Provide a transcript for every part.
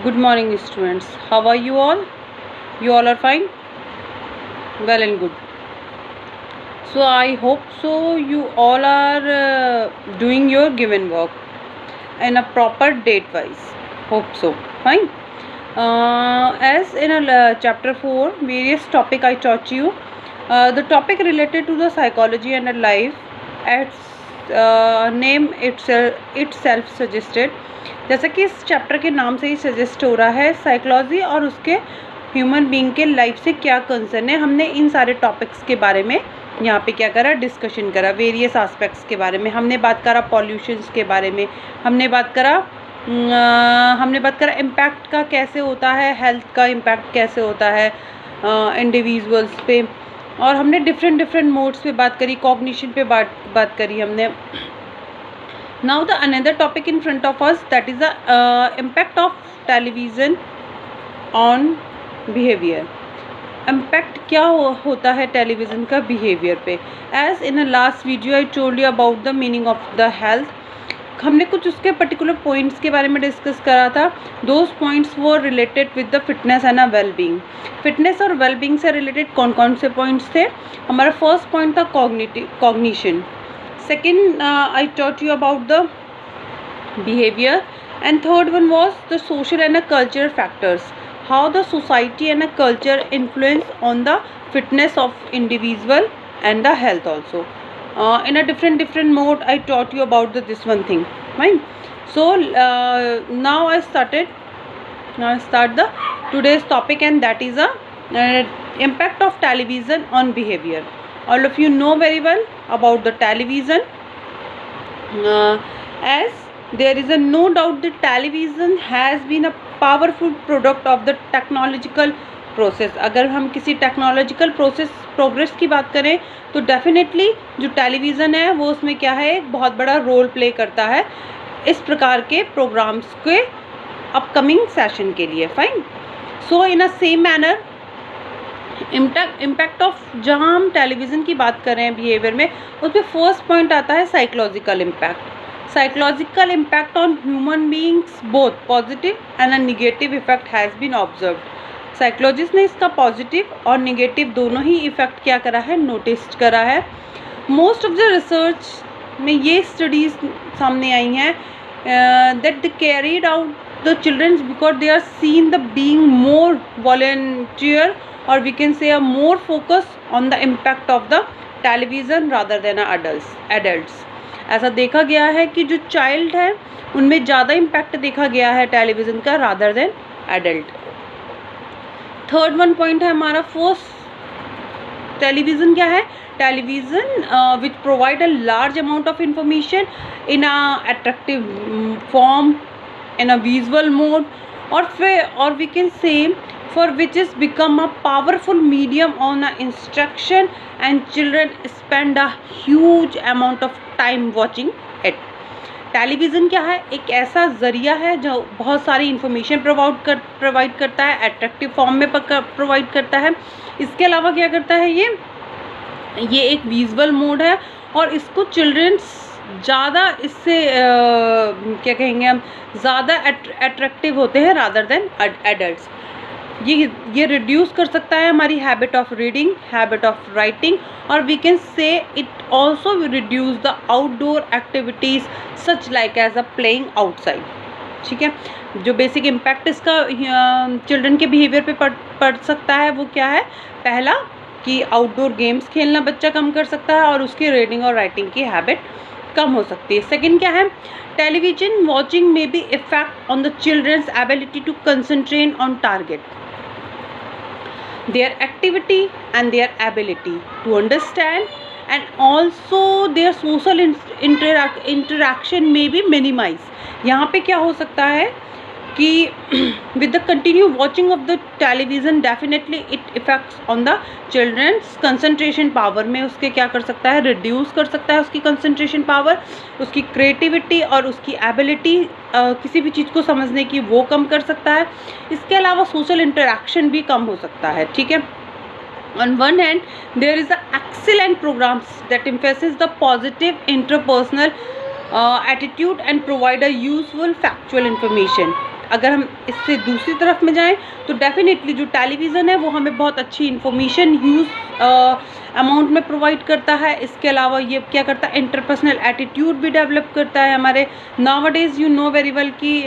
Good morning, students. How are you all? You all are fine? Well and good. So, I hope so. You all are doing your given work in a proper date wise. Hope so. Fine. As in chapter 4, various topic I taught you. The topic related to the psychology and the life, its name itself suggested. जैसा कि इस chapter के नाम से ही suggest हो रहा है, psychology और उसके ह्यूमन बीइंग के लाइफ से क्या कंसर्न है, हमने इन सारे टॉपिक्स के बारे में यहाँ पे क्या करा, डिस्कशन करा। वेरियस एस्पेक्ट्स के बारे में हमने बात करा, पॉल्यूशंस के बारे में हमने बात करा, इम्पैक्ट का कैसे होता है, हेल्थ का इम्पैक्ट कैसे होता है इंडिविजुअल्स पे, और हमने डिफरेंट मोड्स पे बात करी, कॉग्निशन पे बात करी हमने। Now the another topic in front of us, that is the impact of television on behavior. Impact क्या होता है टेलीविज़न का बिहेवियर पे। As in a last video I told you about the meaning of the health. हमने कुछ उसके particular points के बारे में डिस्कस करा था। दोज पॉइंट्स वो related with the fitness and a well being. Fitness और वेल बीइंग से रिलेटेड कौन कौन से पॉइंट्स थे? हमारा फर्स्ट पॉइंट था cognition. Second, I taught you about the behavior, and third one was the social and cultural factors, how the society and culture influence on the fitness of individual and the health also. In a different mode I taught you about this one thing, right? So now I start the today's topic, and that is a impact of television on behavior. All of you know very well about the television, as there is no doubt that television has been a powerful product of the technological process. अगर हम किसी technological progress की बात करें तो definitely जो television है वो उसमें क्या है, एक बहुत बड़ा रोल प्ले करता है इस प्रकार के प्रोग्राम्स के अपकमिंग सेशन के लिए। Fine. So in a same manner impact of, जहाँ हम टेलीविज़न की बात कर रहे हैं बिहेवियर में, उसमें फर्स्ट पॉइंट आता है psychological impact. Psychological impact on human beings both positive and a negative effect has been observed. Psychologist ने इसका पॉजिटिव और निगेटिव दोनों ही इफेक्ट क्या करा है, नोटिस करा है। मोस्ट ऑफ द रिसर्च में ये स्टडीज़ सामने आई हैं that they carried out the childrens because they are seen the being more volunteer, or we can say a more focus on the impact of the television rather than adults. ऐसा देखा गया है कि जो child है उनमें ज़्यादा impact देखा गया है टेलीविज़न का rather than adult. Third one point है हमारा फर्स्ट, टेलीविज़न क्या है? Television which provide a large amount of information in a attractive form, in a visual mode, और we can say for which is become a powerful medium on instruction, and children spend a huge amount of time watching it. Television क्या है? एक ऐसा ज़रिया है जो बहुत सारी इंफॉर्मेशन प्रोवाइड करता है, अट्रैक्टिव फॉर्म में प्रोवाइड करता है। इसके अलावा क्या करता है, ये एक विजुअल मोड है, और इसको चिल्ड्रंस ज़्यादा इससे क्या कहेंगे हम, ज़्यादा अट्रैक्टिव होते हैं रादर देन एडल्ट्स। ये रिड्यूस कर सकता है हमारी habit of reading, habit of writing, और we can say it also reduce the outdoor activities such like as a playing outside. ठीक है, जो बेसिक इम्पैक्ट इसका चिल्ड्रन के बिहेवियर पे पड़ सकता है वो क्या है? पहला कि आउटडोर गेम्स खेलना बच्चा कम कर सकता है, और उसकी रीडिंग और राइटिंग की हैबिट कम हो सकती है। सेकेंड क्या है? टेलीविजन वॉचिंग में be effect on the childrens ability to concentrate on target, their activity and their ability to understand, and also their social interaction may be minimized. यहाँ पे क्या हो सकता है कि with the continued watching of the television definitely it affects on the children's concentration power में उसके क्या कर सकता है, reduce कर सकता है उसकी concentration power, उसकी creativity और उसकी ability किसी भी चीज़ को समझने की वो कम कर सकता है। इसके अलावा social interaction भी कम हो सकता है। ठीक है, on one hand there is a excellent programs that emphasize the positive interpersonal attitude and provide a useful factual information. अगर हम इससे दूसरी तरफ में जाएं तो डेफिनेटली जो टेलीविज़न है वो हमें बहुत अच्छी इन्फॉर्मेशन ह्यूज अमाउंट में प्रोवाइड करता है। इसके अलावा ये क्या करता है, इंटरपर्सनल एटीट्यूड भी डेवलप करता है हमारे। Nowadays you know very well कि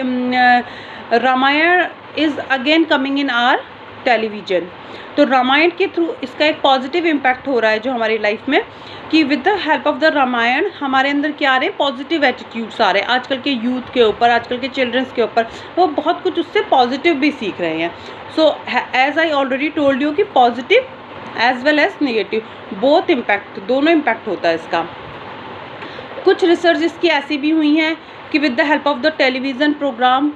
Ramayan is again coming in our television. तो रामायण के थ्रू इसका एक पॉजिटिव इम्पैक्ट हो रहा है जो हमारी लाइफ में, कि with the help of the Ramayan हमारे अंदर क्या आ रहे हैं, पॉजिटिव एटीट्यूड्स आ रहे हैं। आजकल के यूथ के ऊपर, आजकल के चिल्ड्रंस के ऊपर वो बहुत कुछ उससे पॉजिटिव भी सीख रहे हैं। So as I already told you कि positive as well as negative both impact, दोनों इम्पैक्ट होता है इसका। कुछ रिसर्च इसकी ऐसी भी हुई हैं कि with the help of the television programme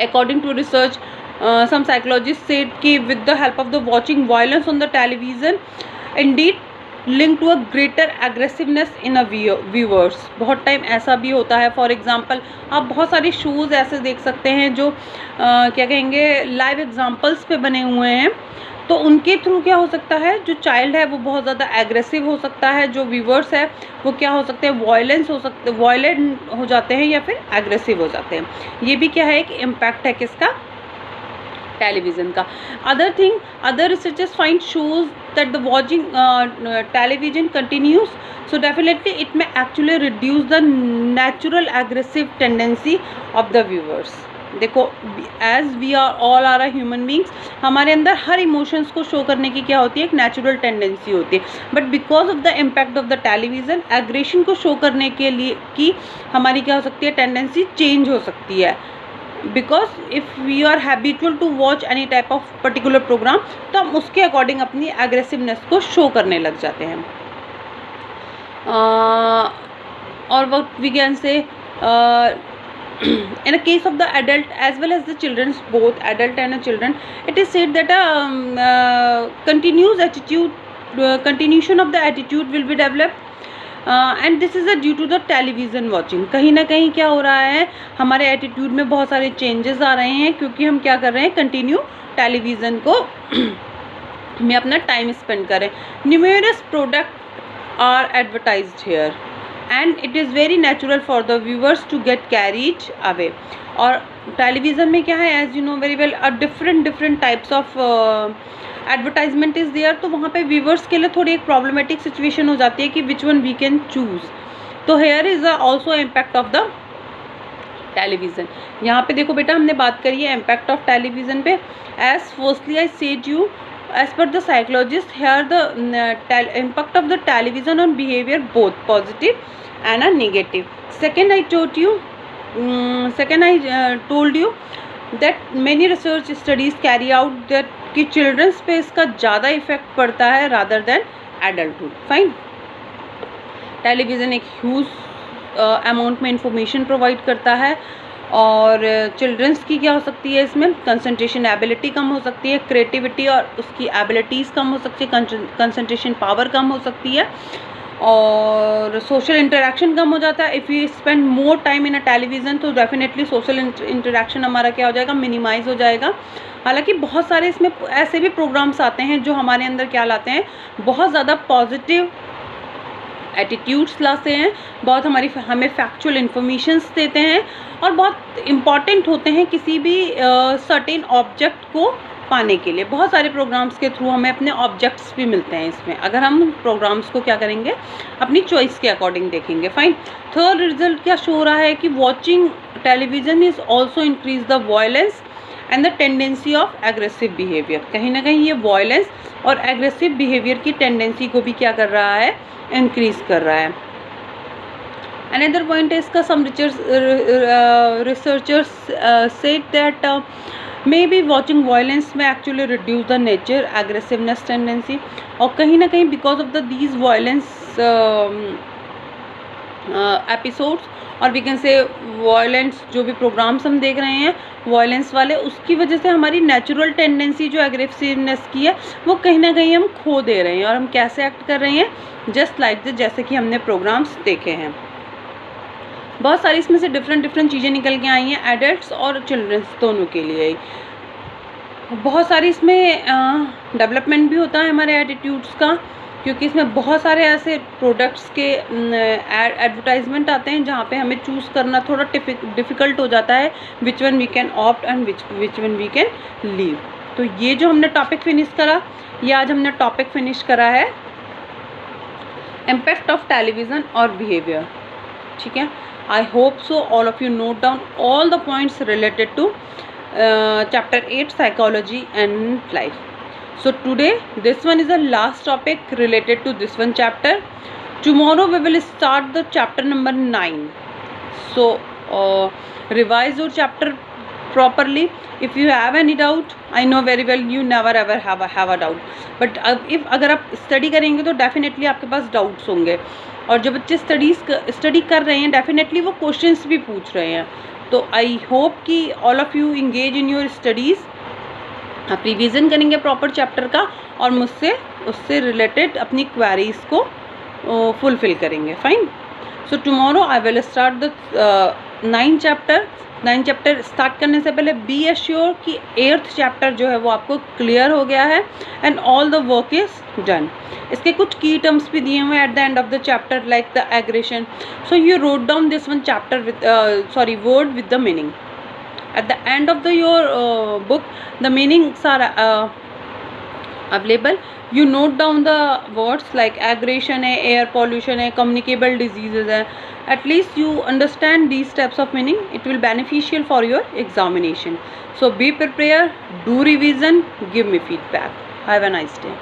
according to research some psychologists said कि with the help of the watching violence on the television indeed linked to a greater aggressiveness in a viewers। बहुत time ऐसा भी होता है, for example आप बहुत सारे shows ऐसे देख सकते हैं जो क्या कहेंगे लाइव एग्जांपल्स पे बने हुए हैं, तो उनके थ्रू क्या हो सकता है, जो चाइल्ड है वो बहुत ज़्यादा एग्रेसिव हो सकता है, जो व्यूवर्स है वो क्या हो सकते हैं, वायलेंट हो जाते हैं या फिर एग्रेसिव हो जाते हैं। ये भी क्या है, एक इम्पैक्ट है किसका, टेलीविज़न का। Other researchers find shows that the watching television continues, so definitely it may actually reduce the natural aggressive tendency of the viewers। देखो as we are all are a human beings, हमारे अंदर हर emotions को show करने की क्या होती है, एक नेचुरल टेंडेंसी होती है, but because of the impact of the television aggression को शो करने के लिए की हमारी क्या हो सकती है, टेंडेंसी चेंज हो सकती है। Because if we are habitual to watch any type of particular programme, तो हम उसके अकॉर्डिंग अपनी एग्रेसिवनेस को शो करने लग जाते हैं। और what we can say in a case of the adult as well as the children, both adult and children, it is said that continuation of the attitude will be developed and this is due to the television watching। कहीं ना कहीं क्या हो रहा है, हमारे attitude में बहुत सारे चेंजेस आ रहे हैं क्योंकि हम क्या कर रहे हैं, कंटिन्यू टेलीविज़न को में अपना टाइम स्पेंड करें। Numerous product are advertised here and it is very natural for the viewers to get carried away। और टेलीविज़न में क्या है, as you know very well, a different types of advertisement is there, तो वहाँ पे viewers के लिए थोड़ी एक problematic situation हो जाती है कि which one we can choose। तो here is also impact of the television. यहाँ पे देखो बेटा, हमने बात करी है impact of टेलीविज़न पे। as firstly I said you, as per the psychologist, here the impact of the television on behavior both positive and a negative। Second I told you that many research studies carry out that कि children's पे इसका ज़्यादा effect पड़ता है rather than adulthood। Fine, television एक huge amount में information provide करता है और चिल्ड्रंस की क्या हो सकती है, इसमें कंसंट्रेशन एबिलिटी कम हो सकती है, क्रिएटिविटी और उसकी एबिलिटीज़ कम हो सकती है, कंसंट्रेशन पावर कम हो सकती है और सोशल इंटरेक्शन कम हो जाता है। If you spend more time in a television तो डेफिनेटली सोशल इंटरेक्शन हमारा क्या हो जाएगा, मिनिमाइज़ हो जाएगा। हालांकि बहुत सारे इसमें ऐसे भी प्रोग्राम्स आते हैं जो हमारे अंदर क्या लाते हैं, बहुत ज़्यादा पॉजिटिव एटीट्यूड्स लाते हैं, बहुत हमें फैक्चुअल इन्फॉर्मेशंस देते हैं और बहुत इम्पॉर्टेंट होते हैं किसी भी सर्टेन ऑब्जेक्ट को पाने के लिए। बहुत सारे प्रोग्राम्स के थ्रू हमें अपने ऑब्जेक्ट्स भी मिलते हैं इसमें, अगर हम प्रोग्राम्स को क्या करेंगे, अपनी चॉइस के अकॉर्डिंग देखेंगे। फाइन, थर्ड रिजल्ट क्या शो हो रहा है कि watching television is also increase the violence and the tendency of aggressive behaviour. कहीं ना कहीं ये वायलेंस और एग्रेसिव बिहेवियर की टेंडेंसी को भी क्या कर रहा है, इंक्रीज कर रहा है। अनदर पॉइंट है इसका, some researchers said that may be watching violence में actually reduce the nature aggressiveness tendency. और कहीं ना कहीं because of the these violence episodes और वी कैन से वायलेंस, जो भी प्रोग्राम्स हम देख रहे हैं वायलेंस वाले, उसकी वजह से हमारी नेचुरल टेंडेंसी जो एग्रेसिवनेस की है वो कहीं ना कहीं हम खो दे रहे हैं और हम कैसे एक्ट कर रहे हैं, जस्ट लाइक दिस, जैसे कि हमने प्रोग्राम्स देखे हैं। बहुत सारी इसमें से डिफरेंट चीज़ें निकल के आई हैं एडल्ट्स और चिल्ड्रंस दोनों के लिए। बहुत सारी इसमें डेवलपमेंट भी होता है हमारे एटीट्यूड्स का, क्योंकि इसमें बहुत सारे ऐसे प्रोडक्ट्स के एडवर्टाइजमेंट आते हैं जहाँ पे हमें चूज़ करना थोड़ा डिफ़िकल्ट हो जाता है, which one we can opt and which one we can leave. तो ये जो हमने टॉपिक फिनिश करा, ये आज हमने टॉपिक फिनिश करा है इम्पैक्ट ऑफ टेलीविज़न और बिहेवियर। ठीक है, I hope so all of you note down all the points related to chapter 8 psychology and life. So today this one is the last topic related to this one chapter. Tomorrow we will start the chapter number 9. So revise your chapter properly. If you have any doubt, I know very well you never ever have a doubt, but if अगर आप study करेंगे तो definitely आपके पास doubts होंगे, और जो बच्चे study कर रहे हैं डेफिनेटली वो क्वेश्चंस भी पूछ रहे हैं। तो आई होप कि all of you engage in your studies, आप रिवीजन करेंगे प्रॉपर चैप्टर का और मुझसे उससे रिलेटेड अपनी क्वेरीज़ को फुलफ़िल करेंगे। Fine. So tomorrow I will start the 9 chapter. 9 chapter start करने से पहले बी एश्योर कि 8th चैप्टर जो है वो आपको क्लियर हो गया है and all the work is done. इसके कुछ की टर्म्स भी दिए हुए हैं at the end of the chapter, like the aggression. So you wrote down this one chapter with word with the meaning. At the end of your book, the meanings are available. You note down the words like aggression है, air pollution है, communicable diseases है. At least you understand these types of meaning. It will beneficial for your examination. So be prepared, do revision, give me feedback. Have a nice day.